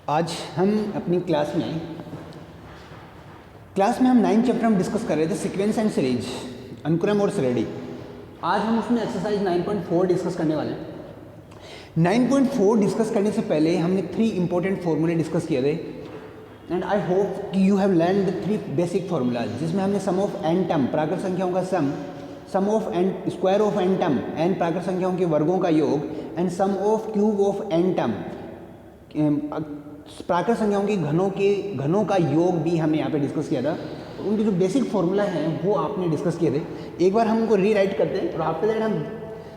आज हम अपनी क्लास में हम 9 चैप्टर हम डिस्कस कर रहे थे, सीक्वेंस एंड सीरीज, अनुक्रम और श्रेणी। आज हम उसमें एक्सरसाइज 9.4 डिस्कस करने वाले हैं। 9.4 डिस्कस करने से पहले हमने 3 इंपॉर्टेंट फार्मूले डिस्कस किए थे एंड आई होप कि you have learn the 3 basic formulas, जिसमें हमने सम ऑफ एन टर्म, प्राकृत संख्याओं का sum of n square of n term, n प्राकृत संख्याओं के वर्गों का योग, and sum of cube of n term, प्राकृत संख्याओं के घनों का योग भी हमने यहाँ पे डिस्कस किया था। तो उनके जो बेसिक फार्मूला हैं वो आपने डिस्कस किए थे। एक बार हम उनको रीराइट करते हैं और आफ्टर दैट हम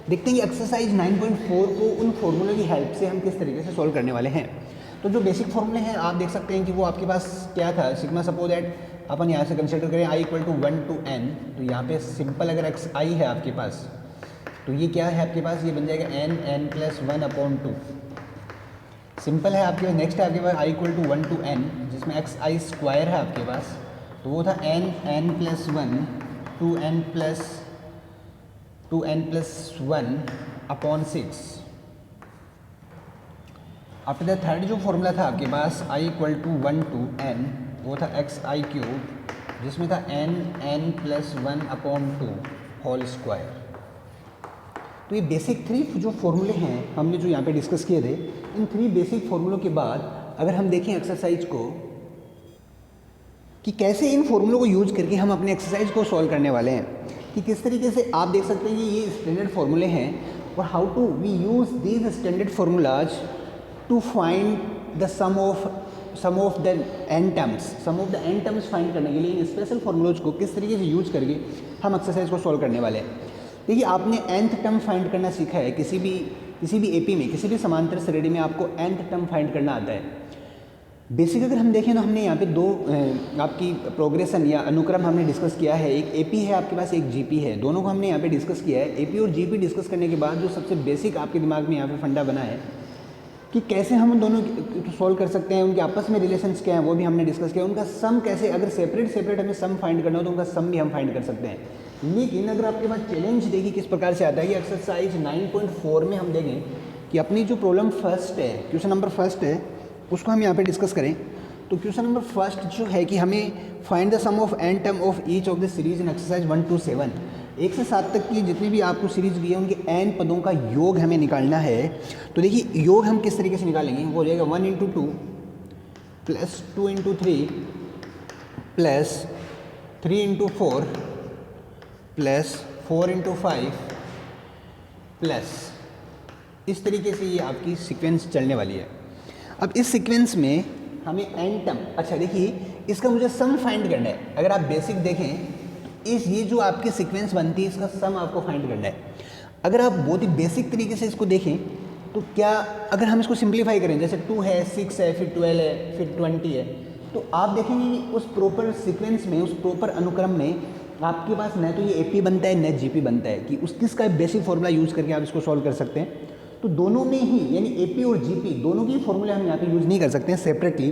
देखते हैं कि एक्सरसाइज 9.4 को उन फार्मूले की हेल्प से हम किस तरीके से सॉल्व करने वाले हैं। तो जो बेसिक फार्मूले हैं आप देख सकते हैं कि वो आपके पास क्या था, सिग्मा सपोज दैट अपन यहाँ से कंसिडर करें i equal to 1 to n। तो यहाँ पे सिंपल अगर एक्स आई है आपके पास तो ये क्या है आपके पास, ये बन जाएगा n प्लस 1/2। सिंपल है आपके पास। नेक्स्ट है आपके पास i equal to 1 to n, जिसमें एक्स आई स्क्वायर है आपके पास, तो वो था n plus 1 2n plus 1/6। After the third जो फॉर्मूला था आपके पास i equal to 1 to n, वो था एक्स आई क्यूब, जिसमें था n प्लस 1/2 होल स्क्वायर। तो ये बेसिक 3 जो फॉर्मूले हैं हमने जो यहाँ पे डिस्कस किए थे, इन 3 बेसिक फॉर्मूलों के बाद अगर हम देखें एक्सरसाइज को कि कैसे इन फॉर्मूलों को यूज करके हम अपने एक्सरसाइज को सॉल्व करने वाले हैं, कि किस तरीके से आप देख सकते हैं कि ये स्टैंडर्ड फॉर्मूले हैं और how to we use these standard formulas to find the sum of the n terms find करने के लिए इन स्पेशल फॉर्मूलाज को किस तरीके से यूज करके हम एक्सरसाइज को सॉल्व करने वाले हैं। देखिए, आपने nth टर्म फाइंड करना सीखा है, किसी भी एपी में, किसी भी समांतर श्रेणी में आपको nth टर्म फाइंड करना आता है। बेसिक अगर हम देखें तो हमने यहाँ पे 2 आपकी प्रोग्रेशन या अनुक्रम हमने डिस्कस किया है। एक एपी है आपके पास, एक जीपी है, दोनों को हमने यहाँ पे डिस्कस किया है। एपी और जीपी डिस्कस करने के बाद जो सबसे बेसिक आपके दिमाग में यहाँ पे फंडा बना है कि कैसे हम उन दोनों को सॉल्व कर सकते हैं, उनके आपस में रिलेशंस क्या हैं वो भी हमने डिस्कस किया। उनका सम कैसे, अगर सेपरेट हमें सम फाइंड करना हो तो उनका सम भी हम फाइंड कर सकते हैं। लेकिन अगर आपके पास चैलेंज देखिए किस प्रकार से आता है कि एक्सरसाइज 9.4 में हम देखें कि अपनी जो प्रॉब्लम फर्स्ट है, क्वेश्चन नंबर फर्स्ट है, उसको हम यहाँ पे डिस्कस करें। तो क्वेश्चन नंबर फर्स्ट जो है कि हमें find the sum of n term of each of the series in exercise 1 to 7, 1 से 7 तक की जितनी भी आपको सीरीज दी है उनके एन पदों का योग हमें निकालना है। तो देखिए योग हम किस तरीके से निकालेंगे, वो हो जाएगा 1 into 2 plus 2 into 3 plus 3 into 4 plus 4 into 5 plus, इस तरीके से ये आपकी सीक्वेंस चलने वाली है। अब इस सीक्वेंस में हमें एन टर्म, अच्छा देखिए इसका मुझे सम फाइंड करना है। अगर आप बेसिक देखें तो ये जो आपकी सीक्वेंस बनती है इसका सम आपको फाइंड करना है। अगर आप बहुत ही बेसिक तरीके से इसको देखें तो क्या, अगर हम इसको सिंप्लीफाई करें, जैसे 2 है, 6 है, फिर 12 है, फिर 20 है, तो आप देखेंगे कि उस प्रॉपर सीक्वेंस में, उस प्रॉपर अनुक्रम में आपके पास न तो ये एपी बनता है न जीपी बनता है, कि किसका बेसिक फॉर्मूला यूज़ करके आप इसको सॉल्व कर सकते हैं। तो दोनों में ही, यानी एपी और जीपी दोनों की फॉर्मूले हम यहाँ पे यूज़ नहीं कर सकते हैं सेपरेटली।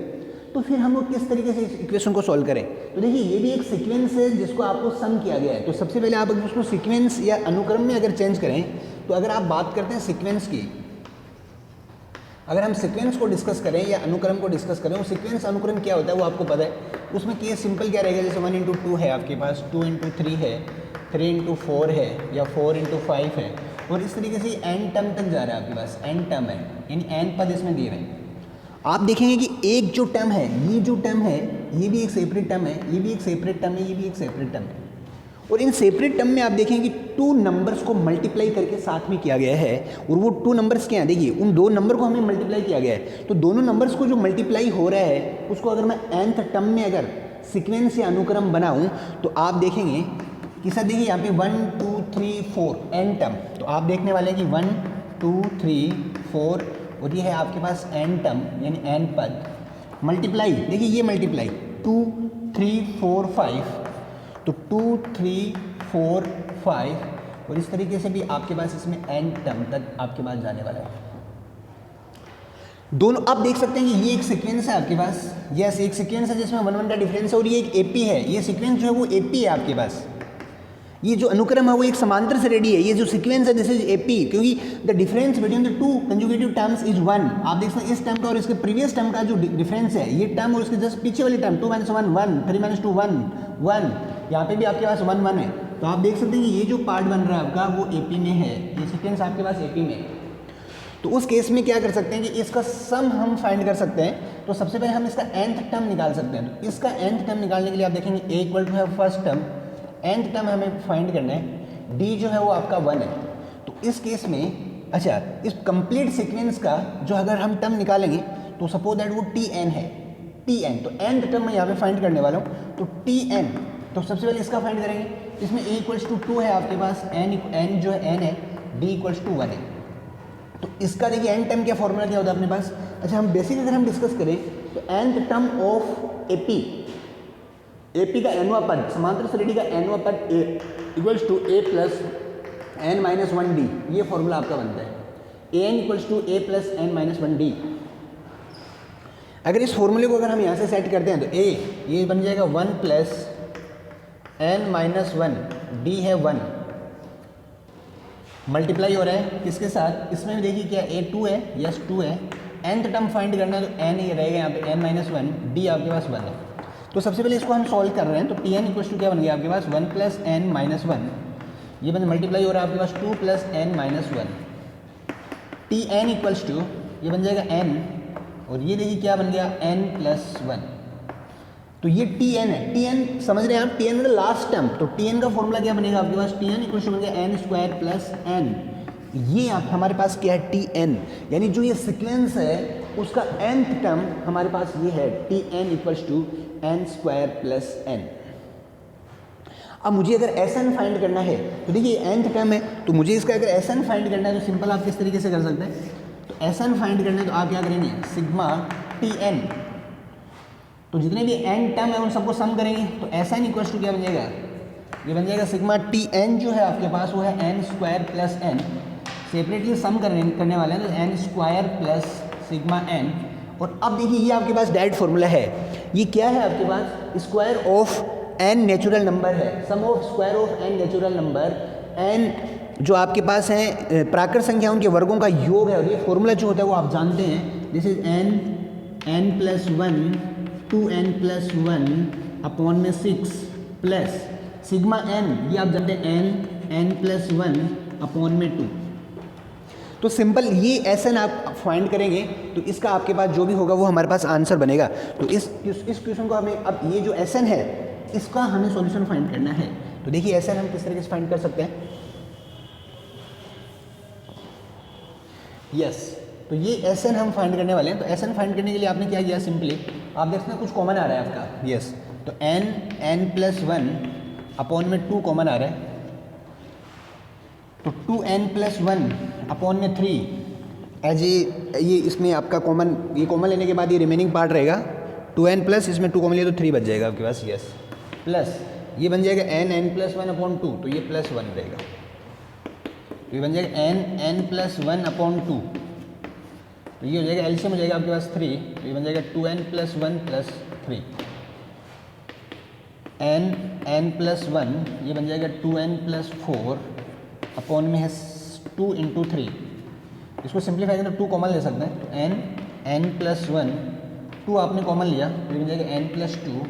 तो फिर हम लोग किस तरीके से इस इक्वेशन को सॉल्व करें। तो देखिए ये भी एक सीक्वेंस है जिसको आपको सम किया गया है। तो सबसे पहले आप अगर उसको सीक्वेंस या अनुक्रम में अगर चेंज करें, तो अगर आप बात करते हैं सीक्वेंस की, अगर हम सीक्वेंस को डिस्कस करें या अनुक्रम को डिस्कस करें, वो सीक्वेंस अनुक्रम क्या होता है वो आपको पता है। उसमें केस सिंपल क्या रहेगा, जैसे 1 into 2 है आपके पास, 2 into 3 है, 3 into 4 है, या 4 into 5 है, और इस तरीके से एन टर्म तक जा रहा है आपके पास। एन टर्म है यानी एन पद इसमें दिए हुए हैं। आप देखेंगे कि एक जो टर्म है, ये जो टर्म है ये भी एक सेपरेट टर्म है, ये भी एक सेपरेट टर्म है, ये भी एक सेपरेट टर्म है। और इन सेपरेट टर्म में आप देखेंगे कि 2 नंबर्स को मल्टीप्लाई करके साथ में किया गया है, और वो 2 नंबर्स क्या हैं, देखिए उन 2 नंबर को हमें मल्टीप्लाई किया गया है। तो दोनों नंबर्स को जो मल्टीप्लाई हो रहा है उसको अगर मैं nth टर्म में अगर सीक्वेंस या अनुक्रम बनाऊं तो आप देखेंगे कि सर देखिए यहाँ पे 1 2 3 4 एन टर्म, तो आप देखने वाले हैं कि 1 2 3 4, और ये है आपके पास एन टर्म यानी एन पद, मल्टीप्लाई, देखिए ये मल्टीप्लाई 2 3 4 5, तो 2 3 4 5, और इस तरीके से भी आपके पास इसमें एन टर्म तक आपके पास जाने वाला है। दोनों आप देख सकते हैं कि ये एक सीक्वेंस है आपके पास, यस एक सीक्वेंस है जिसमें 1 1 का डिफरेंस है, और ये एक एपी है, ये सीक्वेंस जो है वो एपी है आपके पास। ये जो अनुक्रम है वो एक समांतर से रेडी है, ये जो सीक्वेंस है दिस इज एपी, क्योंकि the difference between the two conjugative terms is 1। आप देख सकते हैं इस टर्म का और इसके प्रीवियस टर्म का जो डिफरेंस है, ये टर्म और उसके जस्ट पीछे वाली टर्म 2 - 1 1, 3 - 2 1 1, यहाँ पे भी आपके पास 1 1 है। तो आप देख सकते हैं कि ये जो पार्ट बन रहा है आपका वो एपी में है, ये सीक्वेंस आपके पास एपी में है। तो उस केस में क्या कर सकते हैं कि इसका सम हम फाइंड कर सकते हैं। तो सबसे पहले हम इसका nth टर्म निकाल सकते हैं। तो इसका nth टर्म निकालने के लिए आप देखेंगे a इक्वल टू है फर्स्ट टर्म, nth टर्म हमें फाइंड करना है, d जो है वो आपका 1 है। तो इस केस में अच्छा इस कंप्लीट सीक्वेंस का जो अगर हम टर्म निकालेंगे तो सपोज दैट वो tn है, tn। तो nth टर्म मैं यहाँ पे फाइंड करने वाला हूँ। तो tn, तो सबसे पहले इसका फाइंड करेंगे। इसमें a इक्वल्स टू 2 है आपके पास, n जो है n है, d इक्वल्स टू 1 है। तो इसका देखिए n टर्म क्या फॉर्मूला क्या होता है अपने पास। अच्छा हम बेसिक अगर हम डिस्कस करें तो nth term of AP, AP का nवां पद, समांतर श्रेणी का nवां पद a equals to a plus n minus 1d, ये फॉर्मूला आपका बनता है an equals to a plus n minus 1d। अगर इस फॉर्मूले को अगर हम यहाँ से सेट करते हैं तो a ये बन जाएगा 1 प्लस n माइनस 1, d है 1, मल्टीप्लाई हो रहा है किसके साथ, इसमें भी देखिए क्या a 2 है, यस 2 है। nth टर्म फाइंड करना है तो n ये रहेगा यहाँ पे n माइनस 1, d आपके पास 1 है। तो सबसे पहले इसको हम सॉल्व कर रहे हैं। तो tn इक्वल्स टू क्या बन गया आपके पास 1 प्लस n माइनस 1, ये बन मल्टीप्लाई हो रहा है आपके पास 2 plus n minus 1, tn equals to ये बन जाएगा n, और ये देखिए क्या बन गया n प्लस 1। तो ये tn है, tn समझ रहे हैं आप, tn मतलब लास्ट टर्म। तो tn का फॉर्मूला क्या बनेगा आपके पास, tn इक्वल्स टू बन गया n स्क्वायर प्लस n। ये आप हमारे पास क्या है tn, यानी जो ये सीक्वेंस है उसका nth टर्म हमारे पास ये है tn equals to n square plus n। अब मुझे अगर Sn फाइंड करना है तो देखिए nth टर्म है, तो मुझे इसका अगर Sn फाइंड करना है तो सिंपल आप किस तरीके से कर सकते हैं। तो Sn फाइंड करना है तो आप क्या करेंगे, सिग्मा tn, तो जितने भी n टर्म है उन सबको सम करेंगे। तो Sn इक्वल्स टू क्या बन जाएगा, ये बन जाएगा सिग्मा tn जो है आपके पास वो है n square plus n, separately sum करने वाले हैं तो n square plus sigma n। और अब देखिए ये आपके पास डायरेक्ट फॉर्मूला है, ये क्या है आपके पास, square of n natural number है, sum of square of n natural number, n जो आपके पास है प्राकृत संख्या उनके वर्गों का योग है। और ये फॉर्मूला जो होता है वो आप जानते हैं, this is n plus 1 2n plus 1 upon में 6 प्लस सिग्मा n, ये आप जानते हैं n प्लस 1 अपॉन में 2। तो सिंपल ये Sn आप फाइंड करेंगे तो इसका आपके पास जो भी होगा वो हमारे पास आंसर बनेगा। तो इस क्वेश्चन को हमें, अब ये जो Sn है इसका हमें सॉल्यूशन फाइंड करना है। तो देखिए Sn हम किस तरीके से फाइंड कर सकते हैं। यस, तो ये Sn हम फाइंड करने वाले हैं। तो Sn फाइंड करने के लिए आपने क्या किया, सिंपली आप देखते हैं कुछ कॉमन आ रहा है आपका, यस। तो n प्लस 1 अपॉन में 2 कॉमन आ रहा है, तो 2n प्लस 1 अपॉन में 3 एज ये इसमें आपका कॉमन, ये कॉमन लेने के बाद ये रिमेनिंग पार्ट रहेगा 2n प्लस इसमें 2 कॉमन लिया तो 3 बच जाएगा आपके पास, यस। प्लस ये बन जाएगा n प्लस 1 अपॉन 2, तो ये प्लस 1 रहेगा, तो ये बन जाएगा n प्लस 1 अपॉन 2, तो ये हो जाएगा एलसीएम हो जाएगा आपके पास 3, तो ये बन जाएगा 2n plus 1 plus 3, n plus 1 ये बन जाएगा 2n प्लस 4 अपॉन में है 2 इंटू 3। इसको सिंप्लीफाई करें तो 2 कॉमन ले सकते हैं, तो n प्लस 1 2 आपने कॉमन लिया तो ये बन जाएगा n प्लस 2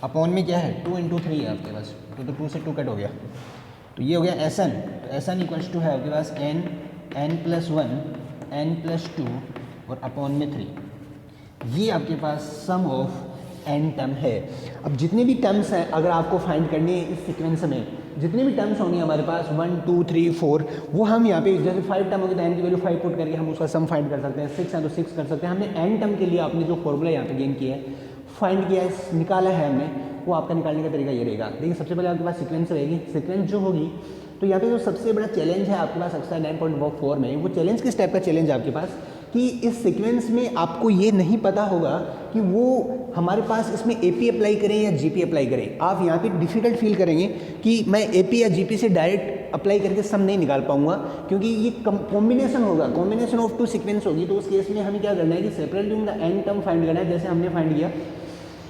अपॉन में क्या है 2 इंटू 3 है आपके पास, तो 2 से 2 कट हो गया, तो ये हो गया Sn। तो Sn इक्वल्स टू है आपके पास n प्लस 1 n प्लस 2 और अपॉन में 3, ये आपके पास सम ऑफ n टर्म है। अब जितने भी टर्म्स हैं अगर आपको फाइंड करनी है इस सीक्वेंस में, जितने भी टर्म्स होंगे हमारे पास 1 2 3 4, वो हम यहाँ पे जैसे 5 टर्म होगी तो n की वैल्यू 5 पुट करके हम उसका सम फाइंड कर सकते हैं, 6 है तो 6 कर सकते हैं। हमने n टर्म के लिए आपने जो फॉर्मूला यहाँ पे गेन किया है, फाइंड किया है, निकाला है हमने, वो आपका निकालने का तरीका ये रहेगा। देखिए सबसे पहले आपके पास सीक्वेंस रहेगी, सीक्वेंस जो होगी तो यहाँ पे जो सबसे बड़ा चैलेंज है आपके पास एक्सरसाइज 9.4 में, वो चैलेंज किस टाइप का चैलेंज है आपके पास कि इस सीक्वेंस में आपको ये नहीं पता होगा कि वो हमारे पास इसमें AP अप्लाई करें या GP अप्लाई करें। आप यहाँ पे डिफ़िकल्ट फील करेंगे कि मैं AP या GP से डायरेक्ट अप्लाई करके सम नहीं निकाल पाऊंगा, क्योंकि ये कॉम्बिनेशन होगा, कॉम्बिनेशन ऑफ 2 सीक्वेंस होगी। तो उस केस में हमें क्या करना है कि सेपरेटली उनका n टर्म फाइंड करना है, जैसे हमने फाइंड किया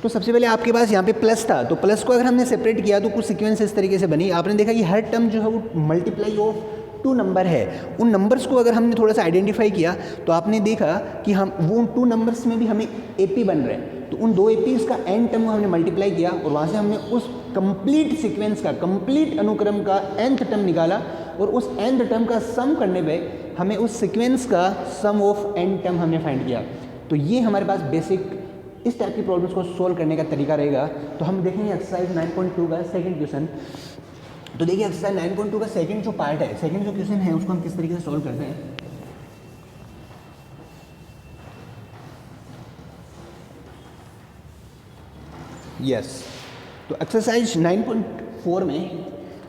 तो सबसे पहले आपके पास यहाँ पे प्लस था, तो प्लस को अगर हमने सेपरेट किया तो कुछ सीक्वेंस इस तरीके से बनी। आपने देखा कि हर टर्म जो है वो मल्टीप्लाई ऑफ 2 नंबर है। उन नंबर्स को अगर हमने थोड़ा सा आइडेंटिफाई किया तो आपने देखा कि हम वो उन 2 नंबर्स में भी हमें एपी बन रहे हैं। तो उन 2 एपीज़ का एन टर्म को हमने मल्टीप्लाई किया और वहाँ से हमने उस कंप्लीट सीक्वेंस का, कंप्लीट अनुक्रम का nth टर्म निकाला और उस nth टर्म का सम करने पे हमें उस सीक्वेंस का सम ऑफ n टर्म हमने फाइंड किया। तो ये हमारे पास बेसिक इस टाइप की प्रॉब्लम्स को सोल्व करने का तरीका रहेगा। तो हम देखेंगे एक्सरसाइज 9.2 का सेकंड क्वेश्चन। तो देखिए एक्सरसाइज 9.2 का सेकंड जो पार्ट है, सेकंड जो क्वेश्चन है उसको हम किस तरीके से सोल्व करते हैं। यस तो एक्सरसाइज 9.4 में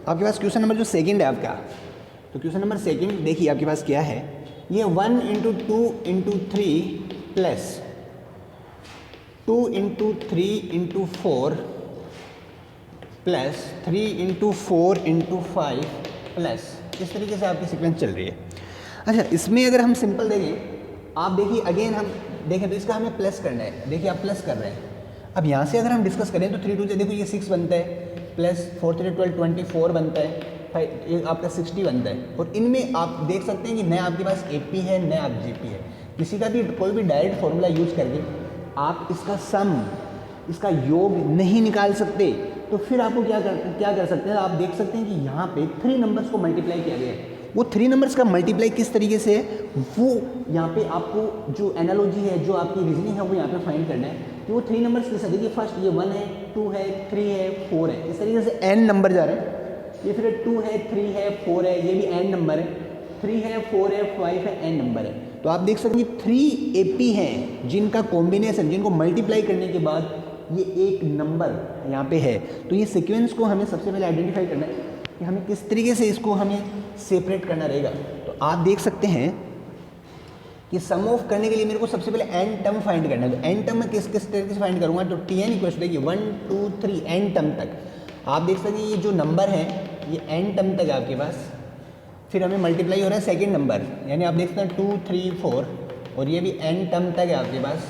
आपके पास क्वेश्चन नंबर जो सेकंड है आपका, तो क्वेश्चन नंबर सेकंड देखिए आपके पास क्या है। ये 1 × 2 × 3 प्लस 2 × 3 × 4 प्लस 3 × 4 × 5 प्लस, इस तरीके से आपकी सीक्वेंस चल रही है। अच्छा, इसमें अगर हम सिंपल देखें, आप देखिए अगेन हम देखें तो इसका हमें प्लस करना है। देखिए आप प्लस कर रहे हैं। अब यहाँ से अगर हम डिस्कस करें तो 3 2 देखो ये 6 बनता है, प्लस 4 3 12 24 बनता है, 5 आपका 60 बनता है। और इनमें आप देख सकते हैं कि नया आपके पास एपी है, नया आप जीपी है। किसी का भी कोई भी डायरेक्ट फॉर्मूला यूज करके आप इसका सम, इसका योग नहीं निकाल सकते। तो फिर आपको क्या कर सकते हैं, आप देख सकते हैं कि यहाँ पे 3 नंबर्स को मल्टीप्लाई किया गया है। वो 3 नंबर्स का मल्टीप्लाई किस तरीके से है, वो यहाँ पे आपको जो एनालॉजी है, जो आपकी रीजनिंग है, वो यहाँ पे फाइंड करना है कि वो 3 नंबर्स किस तरीके। फर्स्ट ये 1 है, 2 है, 3 है, 4 है, इस तरीके से n नंबर जा रहे हैं। ये फिर 2 है, 3 है, 4 है, ये भी n नंबर है, 3 है, 4 है, 5 है, n नंबर है। तो आप देख सकते हैं 3 एपी हैं जिनका कॉम्बिनेशन, जिनको मल्टीप्लाई करने के बाद ये एक नंबर यहाँ पे है। तो ये सीक्वेंस को हमें सबसे पहले आइडेंटिफाई करना है कि हमें किस तरीके से इसको हमें सेपरेट करना रहेगा। तो आप देख सकते हैं कि सम ऑफ करने के लिए मेरे को सबसे पहले n टर्म फाइंड करना है। तो n टर्म में किस तरीके से फाइंड करूँगा, तो tn equal to 1 2 3 n term तक आप देख सकते हैं ये जो नंबर है ये n टर्म तक है आपके पास। फिर हमें मल्टीप्लाई हो रहा है सेकेंड नंबर, यानी आप देख सकते हैं 2 3 4 और ये भी n टर्म तक है आपके पास।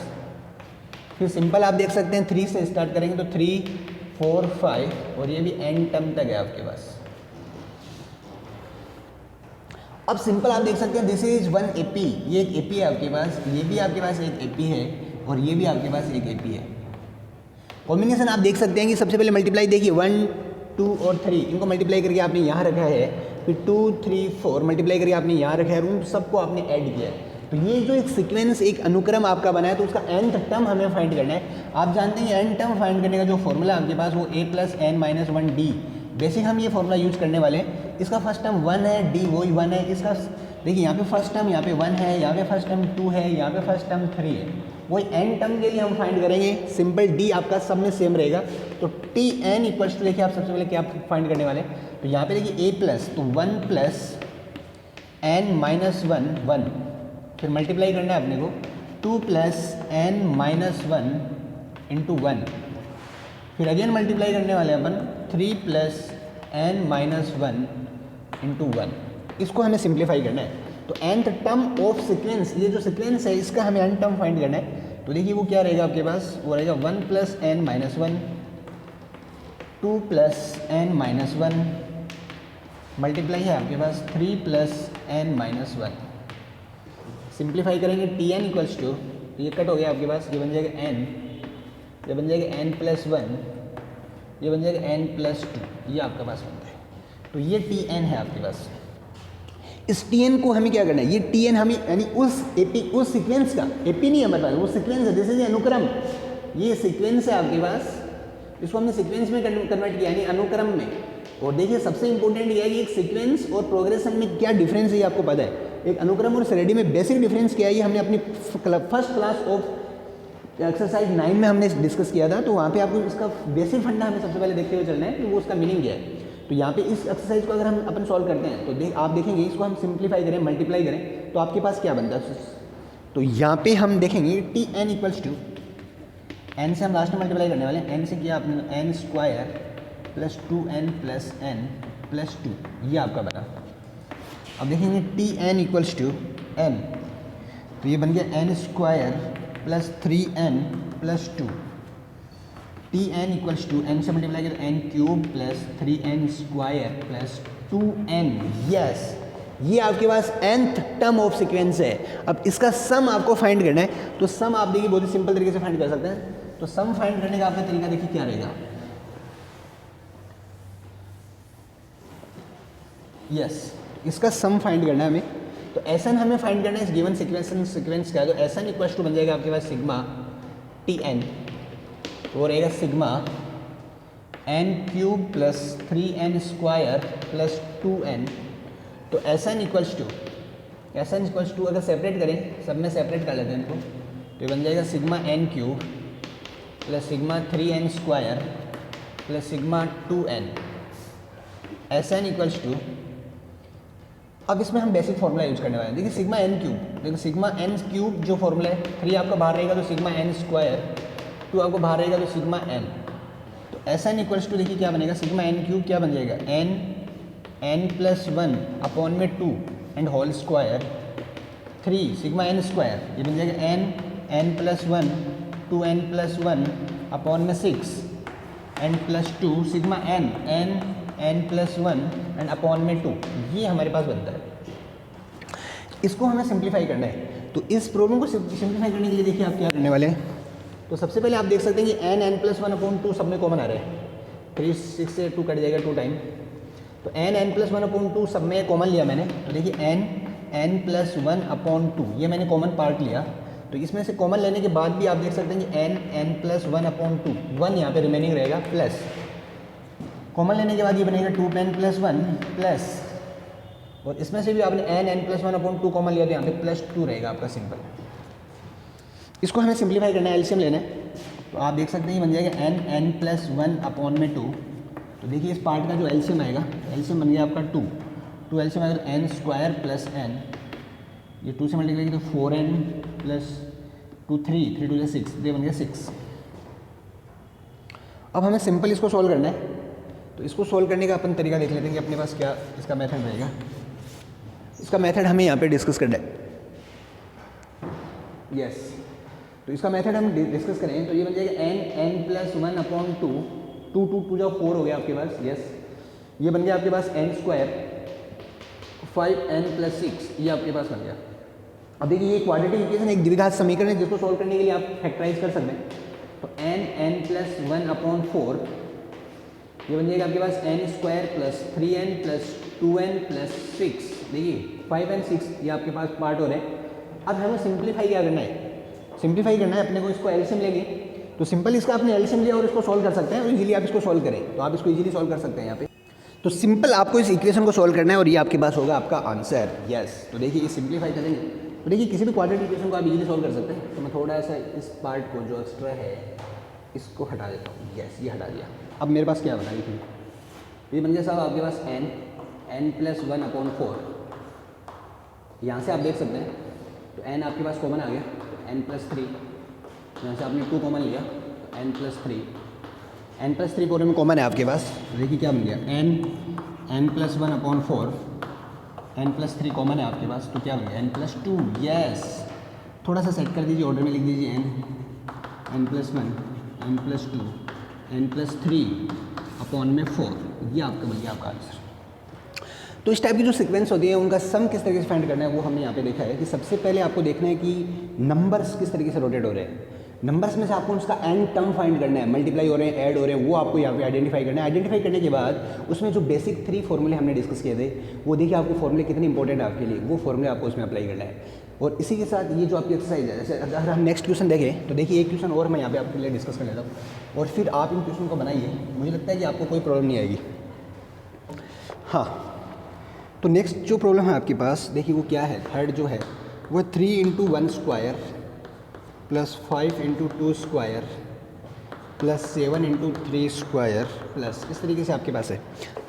फिर सिंपल आप देख सकते हैं 3 से स्टार्ट करेंगे तो 3 4 5 और ये भी n टर्म तक है आपके पास। अब सिंपल आप देख सकते हैं दिस इज 1 एपी, ये एक एपी है आपके पास, ये भी आपके पास एक एपी है और ये भी आपके पास एक एपी है। कॉम्बिनेशन आप देख सकते हैं कि सबसे पहले मल्टीप्लाई देखिए 1 2 और 3 इनको मल्टीप्लाई करके आपने यहाँ रखा है, फिर 2 3 4 मल्टीप्लाई करके आपने यहाँ रखा है और उन सबको आपने ऐड किया है। तो ये जो एक सीक्वेंस, एक अनुक्रम आपका बना है, तो उसका nth टर्म हमें फाइंड करना है। आप जानते हैं n टर्म फाइंड करने का जो फॉर्मूला आपके पास वो a + n - 1d, बेसिक हम ये फॉर्मूला यूज करने वाले हैं। इसका फर्स्ट टर्म 1 है, d वही 1 है। इसका देखिए यहाँ पे फर्स्ट टर्म यहाँ पे 1 है, यहाँ पे फर्स्ट टर्म 2 है, यहाँ पे फर्स्ट टर्म 3 है। वही n टर्म के लिए हम फाइंड करेंगे। सिंपल d आपका सब में सेम रहेगा। तो tn इक्वल्स टू देखिए आप सबसे पहले क्या फाइंड करने वाले हैं, तो यहाँ पे देखिए a+ तो 1 + n - 1 1, फिर मल्टीप्लाई करना है अपने को 2 + n - 1 × 1, फिर अगेन मल्टीप्लाई करने वाले हैं अपन 3 + n - 1 × 1। इसको हमें सिंप्लीफाई करना है। तो nth टर्म ऑफ सीक्वेंस, ये जो सीक्वेंस है इसका हमें n टर्म फाइंड करना है। तो देखिए वो क्या रहेगा आपके पास, वो रहेगा 1 + n - 1 2 + n - 1 मल्टीप्लाई है आपके पास 3 + n - 1। सिंप्लीफाई करेंगे tn इक्वल्स टू, ये कट हो गया आपके पास, ये बन जाएगा n, ये बन जाएगा n + 1, ये बन जाएगा n + 2, ये आपके पास बनता है। तो ये tn है आपके पास। इस tn को हमें क्या करना है, ये tn हमें यानी उस एपी, उस सीक्वेंस का, एपी नहीं है हमारे पास, वो सीक्वेंस है, जैसे अनुक्रम, ये सीक्वेंस है आपके पास, इसको हमने सीक्वेंस में कन्वर्ट किया यानी अनुक्रम में। और देखिए सबसे इंपॉर्टेंट ये है कि एक सीक्वेंस और प्रोग्रेशन में क्या डिफरेंस है ये आपको पता है। एक अनुक्रम और श्रेणी में बेसिक डिफरेंस क्या है ये हमने अपनी फर्स्ट क्लास ऑफ एक्सरसाइज 9 में हमने डिस्कस किया था। तो वहाँ पे आपको इसका बेसिक फंडा हमें सबसे पहले देखते हुए चलना है कि वो उसका मीनिंग क्या है। तो यहाँ पे इस एक्सरसाइज को अगर हम अपन सॉल्व करते हैं तो आप देखेंगे इसको हम सिंप्लीफाई करें, मल्टीप्लाई करें तो आपके पास क्या बनता है। तो यहाँ पे हम देखेंगे tn इक्वल्स टू, n से हम लास्ट में मल्टीप्लाई करने वाले हैं, n से किया आपने n² + 2n + n + 2, ये आपका बना। अब देखेंगे tn इक्वल्स टू n, तो ये बन गया n² + 3n + 2। T n equals to n से मल्टीप्लाई करें n cube plus 3n square plus 2n। Yes, ये आपके पास nth टर्म ऑफ सीक्वेंस है। अब इसका सम आपको फाइंड करना है, तो सम आप देखिए बहुत ही सिंपल तरीके से फाइंड कर सकते हैं। तो सम फाइंड करने का आपका तरीका देखिए क्या रहेगा। यस, इसका सम फाइंड करना है हमें। तो एस एन हमें फाइंड करना है इस गिवन सीक्वेंस का। तो एस एन इक्वल टू बन जाएगा आपके पास सिग्मा टी एन, वो रहेगा sigma n cube plus 3n square plus 2n। तो एस एन इक्वल्स टू अगर सेपरेट करें, सब में सेपरेट कर लेते हैं इनको, तो ये बन जाएगा sigma n cube plus sigma 3n square plus sigma 2n। S n equals to, अब इसमें हम बेसिक फॉर्मूला यूज करने वाले हैं। देखिए सिग्मा एन क्यूब, देखिए सिग्मा एन क्यूब जो फॉर्मूला है, 3 आपका बाहर रहेगा तो सिग्मा एन स्क्वायर, 2 आपको बाहर रहेगा तो सिग्मा एन। तो एस एन इक्वल्स टू देखिए क्या बनेगा, सिग्मा एन क्यूब क्या बन जाएगा, एन प्लस 1 अपॉन में 2 and whole square 3 sigma n square, ये बन जाएगा N plus 1 2n plus 1 upon में 6 n plus 2 sigma n plus 1 and upon में 2। ये हमारे पास बनता है। इसको हमें सिंप्लीफाई करना है। तो इस प्रॉब्लम को सिंप्लीफाई करने के लिए देखिए आप क्या करने वाले हैं। तो सबसे पहले आप देख सकते हैं कि एन प्लस 1 अपॉन 2 सब में कॉमन आ रहा है। 3 6 से 2 कट जाएगा 2 टाइम। तो एन प्लस 1 अपॉन 2 सब में कॉमन लिया मैंने। तो देखिए एन प्लस 1 अपॉन 2 ये मैंने कॉमन पार्ट लिया। तो इसमें से कॉमन लेने के बाद भी आप देख सकते हैं कि एन प्लस 1 अपॉन 2 1 यहाँ पे रिमेनिंग रहेगा, प्लस कॉमन लेने के बाद ये बनेगा 2n प्लस 1 प्लस, और इसमें से भी आपने एन प्लस 1 अपॉन 2 कॉमन लिया तो यहाँ पे प्लस 2 रहेगा आपका सिंपल। इसको हमें सिंप्लीफाई करना है, एलसीएम लेना है। तो आप देख सकते हैं ये बन जाएगा एन प्लस 1 अपॉन में 2। तो देखिए इस पार्ट का जो एलसीएम आएगा, एलसीएम बन गया आपका 2 एलसीएम आएगा एन स्क्वायर प्लस एन, ये 2 से मल्टीप्लाई तो 4n प्लस 2 3 2 6, ये बन गया 6। अब हमें सिंपल इसको सॉल्व करना है। तो इसको सॉल्व करने का अपन तरीका देख लेते हैं कि अपने पास क्या इसका मेथड रहेगा। इसका मेथड हमें यहाँ पे डिस्कस करना है। यस, तो इसका मेथड हम डिस्कस करें तो ये बन जाएगा एन प्लस 1 अपॉन 2 जो 4 हो गया आपके पास। यस, ये बन गया आपके पास एन स्क्वायर 5n प्लस 6, ये आपके पास बन गया। अब देखिए ये क्वाड्रेटिक इक्वेशन एक द्विघात समीकरण है जिसको सॉल्व करने के लिए आप फैक्टराइज कर सकते हैं। तो एन प्लस 1 अपॉन 4 ये बन जाएगा आपके पास n square plus 3n plus 2n plus 6। देखिए 5 and 6 ये आपके पास पार्ट हो रहे हैं। अब हमें सिंप्लीफाई क्या करना है, सिंप्लीफाई करना है अपने को। इसको एलसीएम लेंगे तो सिंपल इसका आपने एलसीएम लिया और इसको सॉल्व कर सकते हैं, और इजीली आप इसको सॉल्व करें तो आप इसको इजीली सॉल्व कर सकते हैं यहाँ पे। तो सिंपल आपको इस इक्वेशन को सॉल्व करना है और ये आपके पास होगा आपका आंसर। यस, तो देखिए ये सिंप्लीफाई करेंगे तो देखिए किसी भी क्वाड्रेटिक इक्वेशन को आप इजीली सॉल्व कर सकते हैं। तो मैं थोड़ा सा इस पार्ट को जो एक्स्ट्रा है इसको हटा देता हूँ। यस, ये हटा दिया। अब मेरे पास क्या बना, देखिए ये बन गया साहब आपके पास एन प्लस 1 अपॉन 4। यहाँ से आप देख सकते हैं तो एन आपके पास कॉमन आ गया, एन प्लस 3, यहाँ से आपने 2 कॉमन लिया तो एन प्लस 3 पूरे में कॉमन है आपके पास। देखिए क्या बन गया n plus 1 upon 4, n plus 3 common है आपके पास तो क्या बन गया एन प्लस 2। यस, थोड़ा सा सेट कर दीजिए, ऑर्डर में लिख दीजिए n plus 1, n plus 2, n plus 3 upon में 4, ये आपका बन गया आपका आंसर। तो इस टाइप की जो सीक्वेंस होती है उनका सम किस तरीके से फाइंड करना है वो हमने यहाँ पे देखा है कि सबसे पहले आपको देखना है कि नंबर्स किस तरीके से रोटेट हो रहे हैं। नंबर्स में से आपको उसका एंड टर्म फाइंड करना है, मल्टीप्लाई हो रहे हैं, ऐड हो रहे हैं, वो आपको यहाँ पे आइडेंटिफाई करना है। आइडेंटिफाई करने के बाद उसमें जो बेसिक 3 फॉर्मूले हमने डिस्कस किए थे वो देखिए आपको फॉर्मूले कितने इंपॉर्टेंट है आपके लिए, वो फॉर्मूले आपको उसमें अप्लाई करना है। और इसी के साथ ये जो आपकी एक्सरसाइज है, जैसे अगर हम नेक्स्ट क्वेश्चन देखें तो देखिए एक क्वेश्चन और मैं यहाँ पे आपके लिए डिस्कस कर लेता हूँ और फिर आप इन क्वेश्चन को बनाइए, मुझे लगता है कि आपको कोई प्रॉब्लम नहीं आएगी। हाँ, तो नेक्स्ट जो प्रॉब्लम है आपके पास देखिए वो क्या है, थर्ड जो है वो 3 × 1 square plus 5 × 2 square plus 7 × 3 square plus, इस तरीके से आपके पास है।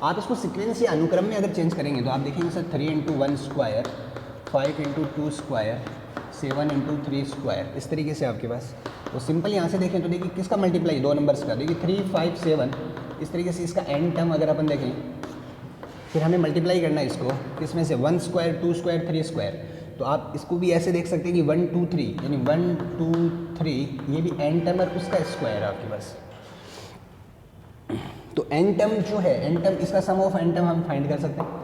आप इसको सीक्वेंस या अनुक्रम में अगर चेंज करेंगे तो आप देखेंगे सर 3 × 1 स्क्वायर, 5 × 2 स्क्वायर, 7 × 3 स्क्वायर, इस तरीके से आपके पास। तो सिंपल यहाँ से देखें तो देखिए किसका मल्टीप्लाई, 2 नंबर्स का, देखिए 3 5 7, इस तरीके से इसका एंड टर्म अगर अपन देखें फिर हमें मल्टीप्लाई करना है इसको किसमें से, 1 स्क्वायर, 2 स्क्वायर, 3 स्क्वायर। तो आप इसको भी ऐसे देख सकते हैं कि 1 2 3, यानी 1 2 3 ये भी एंड टर्म और उसका स्क्वायर है आपके पास। तो एन टर्म जो है, एन टर्म, इसका सम ऑफ एन टर्म हम फाइंड कर सकते हैं,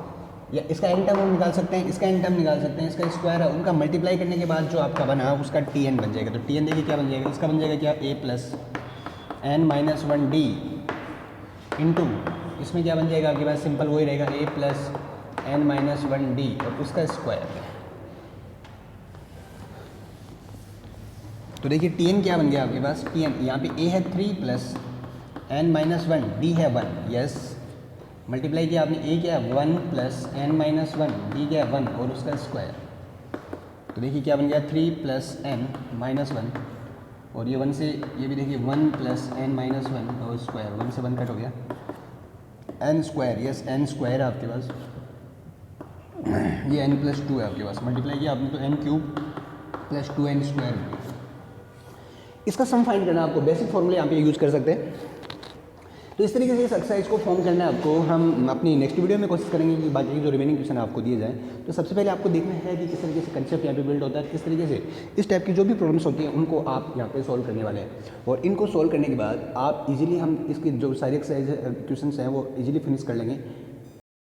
या इसका एन टर्म हम निकाल सकते हैं, इसका एन टर्म निकाल सकते हैं, इसका स्क्वायर है, उनका मल्टीप्लाई करने के बाद जो आपका बना उसका टी एन बन जाएगा। तो टी एन देखिए क्या बन जाएगा, इसका बन जाएगा क्या, a plus n minus one d into, इसमें क्या बन जाएगा आपके पास, सिंपल वही रहेगा, a plus n minus one d और उसका स्क्वायर। तो देखिए टी एन क्या बन गया आपके पास, टी एन यहाँ पे ए है 3 plus n minus one, d है 1, यस, मल्टीप्लाई किया आपने, ए क्या है 1 plus n minus one, d क्या है 1 और उसका स्क्वायर। तो देखिए क्या बन गया, 3 प्लस एन माइनस वन, और ये 1 से ये भी देखिए 1 प्लस एन माइनस वन और स्क्वायर, 1 से 1 कट हो गया, n square, yes n square है आपके पास, ये एन प्लस 2 है आपके पास, मल्टीप्लाई किया आपने तो n cube plus 2 n square. इसका सम फाइंड करना आपको बेसिक फॉर्मूले यहाँ पे यूज़ कर सकते हैं। तो इस तरीके से इस एक्सरसाइज को फॉर्म करना है आपको। हम अपनी नेक्स्ट वीडियो में कोशिश करेंगे कि बाकी जो रिमेनिंग क्वेश्चन आपको दिए जाएँ। तो सबसे पहले आपको देखना है कि किस तरीके से कंसेप्ट यहाँ पे बिल्ड होता है, किस तरीके से इस टाइप की जो भी प्रॉब्लम्स होती हैं उनको आप यहाँ पे सॉल्व करने वाले हैं, और इनको सॉल्व करने के बाद आप इजीली, हम इसके जो सारे एक्सरसाइज क्वेश्चन हैं वो इजीली फिनिश कर लेंगे।